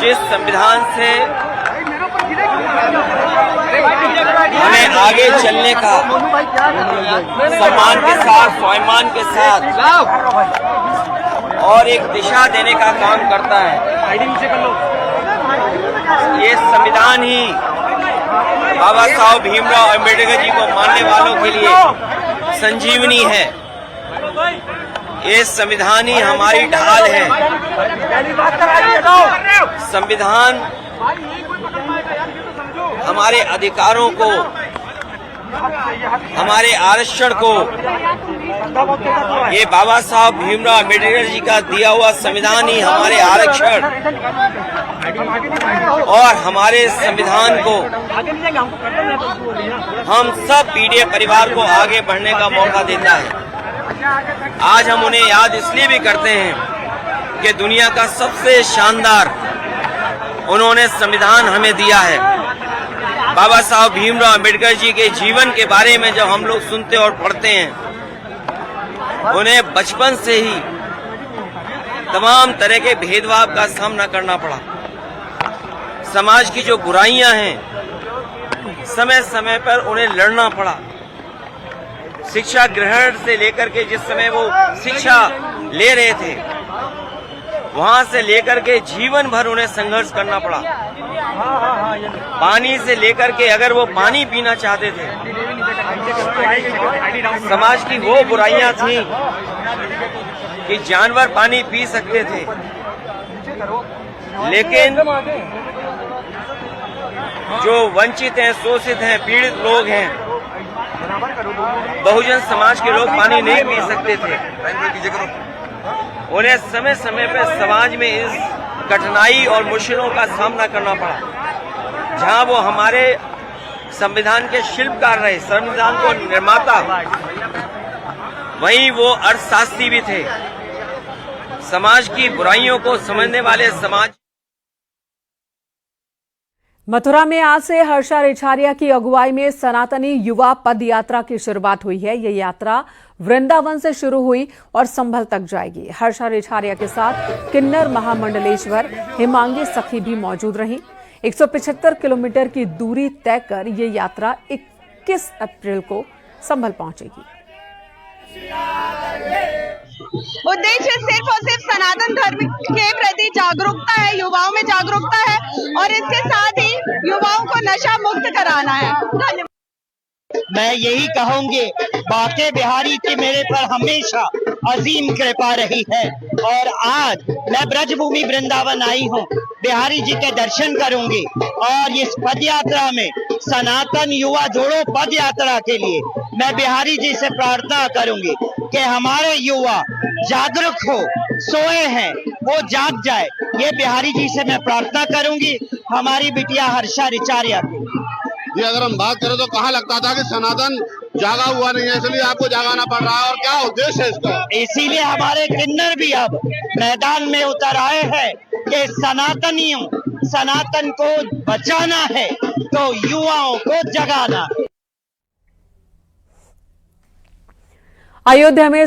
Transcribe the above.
जिस संविधान से हमें आगे चलने का सम्मान के साथ, स्वाभिमान के साथ और एक दिशा देने का काम करता है, ये संविधान ही बाबा साहब भीमराव अम्बेडकर जी को मानने वालों के लिए संजीवनी है। ये संविधान ही हमारी ढाल है। संविधान हमारे अधिकारों को, हमारे आरक्षण को, ये बाबा साहब भीमराव अम्बेडकर जी का दिया हुआ संविधान ही हमारे आरक्षण और हमारे संविधान को हम सब पीडीएफ परिवार को आगे बढ़ने का मौका देता है। आज हम उन्हें याद इसलिए भी करते हैं कि दुनिया का सबसे शानदार उन्होंने संविधान हमें दिया है। बाबा साहब भीमराव अम्बेडकर जी के जीवन के बारे में जब हम लोग सुनते और पढ़ते हैं, उन्हें बचपन से ही तमाम तरह के भेदभाव का सामना करना पड़ा। समाज की जो बुराइयां हैं, समय समय पर उन्हें लड़ना पड़ा। शिक्षा ग्रहण से लेकर के जिस समय वो शिक्षा ले रहे थे, वहां से लेकर के जीवन भर उन्हें संघर्ष करना पड़ा। पानी से लेकर के अगर वो पानी पीना चाहते थे, समाज की वो बुराइयां थी कि जानवर पानी पी सकते थे, लेकिन जो वंचित हैं, शोषित हैं, पीड़ित लोग हैं, बहुजन समाज के लोग पानी नहीं पी सकते थे। उन्हें समय समय पर समाज में इस कठिनाई और मुश्किलों का सामना करना पड़ा। जहां वो हमारे संविधान के शिल्पकार रहे, संविधान को निर्माता, वहीं वो अर्थशास्त्री भी थे। समाज की बुराइयों को समझने वाले समाज। मथुरा में आज से हर्षा रिछारिया की अगुवाई में सनातनी युवा पद यात्रा की शुरुआत हुई है। ये यात्रा वृंदावन से शुरू हुई और संभल तक जाएगी। हर्षा रिछारिया के साथ किन्नर महामंडलेश्वर हिमांगी सखी भी मौजूद रही। 175 किलोमीटर की दूरी तय कर ये यात्रा 21 अप्रैल को संभल पहुंचेगी। उद्देश्य सिर्फ और सिर्फ सनातन धर्म के प्रति जागरूकता है, युवाओं में जागरूकता है और इसके साथ ही युवाओं को नशा मुक्त कराना है। धन्यवाद। मैं यही कहूंगी, बाके बिहारी की मेरे पर हमेशा अजीम कृपा रही है और आज मैं ब्रजभूमि वृंदावन आई हूँ। बिहारी जी के दर्शन करूंगी और इस पद यात्रा में सनातन युवा जोड़ो पद यात्रा के लिए मैं बिहारी जी से प्रार्थना करूंगी कि हमारे युवा जागरूक हो, सोए हैं वो जाग जाए। ये बिहारी जी से मैं प्रार्थना करूंगी, हमारी बिटिया हर्षा रिछारिया की। ये अगर हम बात करें तो कहाँ लगता था कि सनातन जागा हुआ नहीं है, इसलिए आपको जागाना पड़ रहा है, और क्या उद्देश्य है इसका? इसीलिए हमारे किन्नर भी अब मैदान में उतर आए हैं कि सनातन को बचाना है तो युवाओं को जगाना है। अयोध्या में